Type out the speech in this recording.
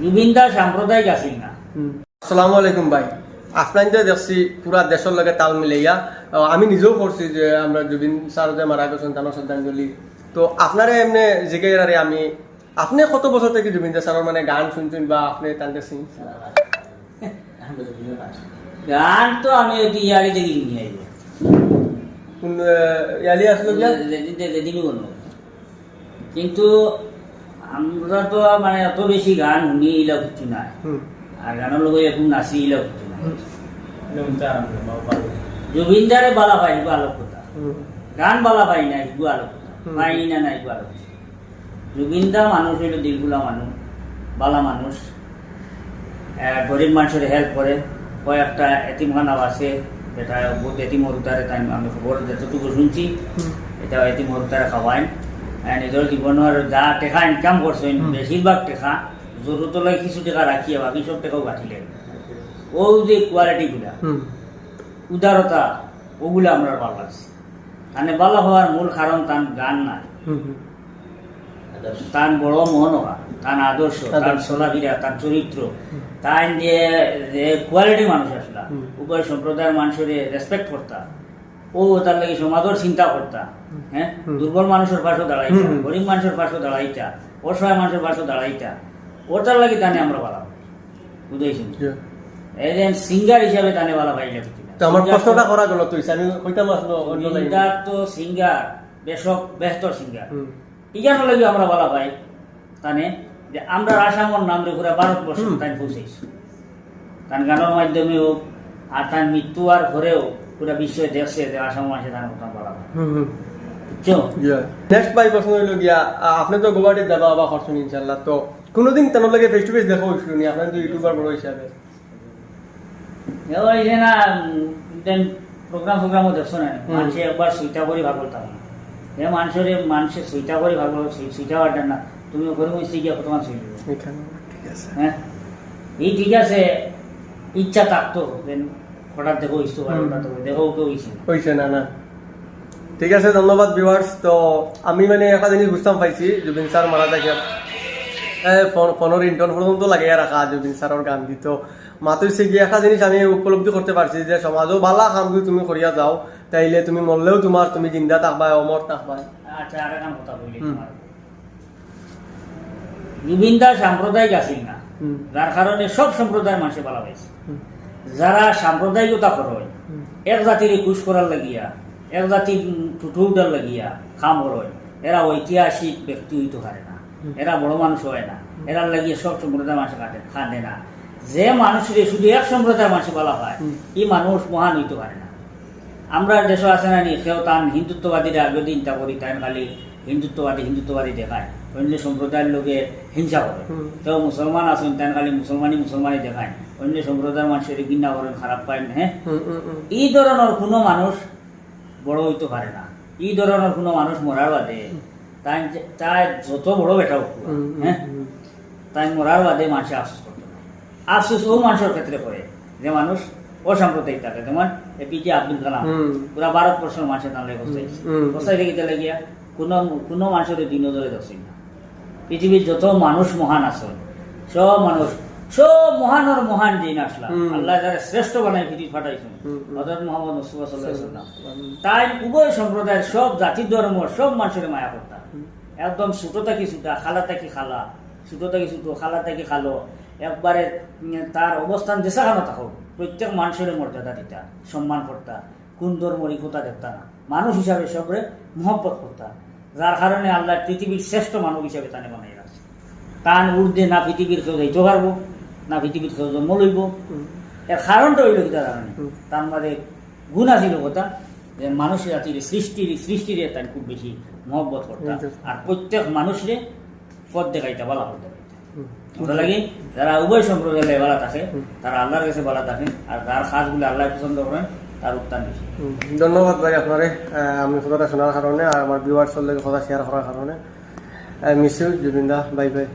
জুবিনদা সাম্প্রদায়িক আসিল না। আসসালামু আলাইকুম ভাই, আপনার যে দেখছি পুরা দেশের লগে তাল মিলাইয়া আমি নিজেও করছি যে আমরা জুবিন স্যার যে মারা গেছেন তার শ্রদ্ধাঞ্জলি। তো আপনারে এমনি জিজ্ঞাসা আমি আপনি কত বছর থেকে জুবিন স্যারের মানে গান শুনছেন বা আপনি তাকে শুনছেন? গান তো আমি ইয়ারি দেখি নিয়ে আইব কোন ইয়ালি আসলো কিন্তু আমরা তো মানে এত বেশি গান শুনি ইলা কিছু নাই, আর গানের লগে এখন নাচি ইলা কিছু নাই। জুবিনদারে বালা পাই ভালো কথা, গান বালা পাই না এগুলো আলো কথা, পাই না না এগুলো আলো কথা। জুবিনদা মানুষ হইল দিলগুলা মানুষ, বালা মানুষ, গরিব মানুষের হেল্প করে। কয়েকটা এতিমখানা আছে যেটা বহুত এতিম হরুতারে তাই আমি খবর যতটুকু শুনছি, এটা এতিম হরুতারে খাওয়াইন। নিজের জীবনের যা টেকা ইনকাম করছেন বেশিরভাগ টেকা জরুরত লাগে কিছু টাকা রাখিয়ে বাকি সব টাকাও কাটিলে ও যে কোয়ালিটিগুলা উদারতা ওগুলো আমরা ভালো লাগছে। মানে ভালো হওয়ার মূল কারণ তার গান নাই, তার বড় মন হওয়া, তার আদর্শ, তার চলাফেরা, তার চরিত্র, তাই যে কোয়ালিটি মানুষ আসলা উভয় সম্প্রদায়ের মানুষের রেসপেক্ট করতা, ও তার লাগে সমাজের চিন্তা করতা। হ্যাঁ, দুর্বল মানুষের পাশে দাঁড়াইতা, গরিব মানুষের পাশে দাঁড়াইতা, অসহায় মানুষের পাশে দাঁড়াইতা, ওটার লাগে তানে আমরা ভালো বুঝাইছি। এজন সিঙ্গার হিসাবে তানে ভালো পাই লাগছে। আমার প্রশ্নটা করা গেল তুই আমি কইতাম আসলো তো সিঙ্গার বেশক বেহতর সিঙ্গার ইজানো লাগে আমরা ভালো পাই তানে যে আমরা আসামর নাম রে পুরা ভারতবর্ষ তাই পৌঁছেছি, তার গানের মাধ্যমে হোক আর তার মৃত্যু আর ঘরেও পুরা বিশ্বে দেখছে যে আসাম আসে তার কথা বলা হয়। নেক্সট ভাই প্রশ্ন হইল গিয়া আপনি তো গুয়াহাটি যাবা আবার করছেন ইনশাল্লাহ, তো কোনোদিন তেমন লাগে ফেস টু ফেস দেখা হয়েছিল নি? আপনার তো ইউটিউবার বড় হিসাবে না প্রোগ্রাম ফোগ্রামও দেখছো না, মানুষে একবার সুইটা করে ভাগ করতাম না। এ মানুষের সুইটা করে ভাগ সুইটা বাড়তেন না, তুমি ওখানে মিস্ত্রি গিয়ে তোমার সুই হ্যাঁ এই ঠিক আছে, ইচ্ছা থাকতো হঠাৎ দেখো ইস্যু দেখো কেউ হয়েছে না না। ঠিক আছে, ধন্যবাদ ভিউয়ার্স। তো আমি মানে একটা জিনিস বুঝতাম পাইছি, জুবিন স্যার মারা থাকে ফোনের ইন্টন পর্যন্ত লাগিয়ে রাখা জুবিন স্যারের গান দিত মাত্র সে গিয়ে একটা জিনিস আমি উপলব্ধি করতে পারছি যে সমাজও ভালো কাম যদি তুমি করিয়া যাও তাইলে তুমি মরলেও তুমি জিন্দা থাকবা, অমর থাকবা। আচ্ছা, আর একটা কথা বলি, জুবিনদা সাম্প্রদায়িক আসিল না, যার কারণে সব সম্প্রদায়ের মানুষে ভালো হয়েছে। যারা সাম্প্রদায়িকতা করে এক জাতির খুশ করার লাগিয়া, এক জাতির টুটু উঠার লাগিয়া খাম হয়, এরা ঐতিহাসিক ব্যক্তি হইতে পারে না, এরা বড় মানুষ হয় না, এরা লাগিয়ে সব সম্প্রদায়ের মানুষ খাটে না। যে মানুষের শুধু এক সম্প্রদায়ের মানুষ বলা হয় এই মানুষ মহান হইতে পারে না। আমরা দেশ আছে না নি কেউ তান হিন্দুত্ববাদীরা আগে চিন্তা করি তাই খালি হিন্দুত্ববাদী দেখায়, অন্য সম্প্রদায়ের লোকে হিংসা করে। কেউ মুসলমান আছেন তাই খালি মুসলমানই দেখায়, অন্য সম্প্রদায়ের মানুষের ঘৃণা করেন, খারাপ পায় না। হ্যাঁ, এই ধরনের কোনো মানুষ বড় হইতে পারে না। এই ধরনের কোনো মানুষ মরার বাদে তাই যত বড় বেটা হোক, হ্যাঁ, তাই মরার বাদে মানুষে আফসোস করতে না। আফসোস ও মানুষের ক্ষেত্রে করে যে মানুষ অসাম্প্রদায়িক থাকে, যেমন এপিজে আব্দুল কালাম পুরা ভারতবর্ষের মানুষের নাম বসাই রেখে লাগিয়া কোনো মানুষের দিন ধরে দেখছি না। পৃথিবীর যত মানুষ মহান আছে সব মানুষ সব মহান দিন আসলাম আল্লাহ যারা শ্রেষ্ঠ বানাই পৃথিবী ফাটাইছেন হযরত মুহাম্মদ মুস্তাফা সাল্লাল্লাহু আলাইহি ওয়াসাল্লাম। তাই উভয় সম্প্রদায়ের সব জাতি ধর্ম সব মানুষের মায়া করতা, একদম ছোট থাকি ছোটা, খালা থাকি খালা, ছোট থাকি ছোট, খালা থাকি খালো, একবারে তার অবস্থান যেসাখানো থাকো প্রত্যেক মানুষের মর্যাদা দিতা, সম্মান করতা, কোন ধর্মরই কথা দেখতা না, মানুষ হিসাবে সবরে মহব্বত করতা। যার কারণে আল্লাহ পৃথিবীর শ্রেষ্ঠ মানব হিসাবে তানে বানাই রাখছে। তান উর্দে না পৃথিবীর কেউ যাইতে পারবো না পৃথিবীর কেউ জন্ম লইব। এর কারণটা হইল কি জানেন, তার মধ্যে গুণ আছিল কথা যে মানুষের জাতির সৃষ্টিরে তাই খুব বেশি মহব্বত করতা, আর প্রত্যেক মানুষরে পথ দেখাইতা, ভালো পথ দেখাইতা। ওটা লাগে যারা উভয় সম্প্রদায়ে ভালো থাকে তারা আল্লাহর কাছে ভালো থাকে, আর যার কাজগুলো আল্লাহ পছন্দ করেন তার উত্থান বেশি। ধন্যবাদ ভাই আপনারে আমি কথাটা শোনার কারণে আর আমার ভিউয়ার্সের লগে কথা শেয়ার করার কারণে। মিস ইউ জুবিনদা, বাই বাই।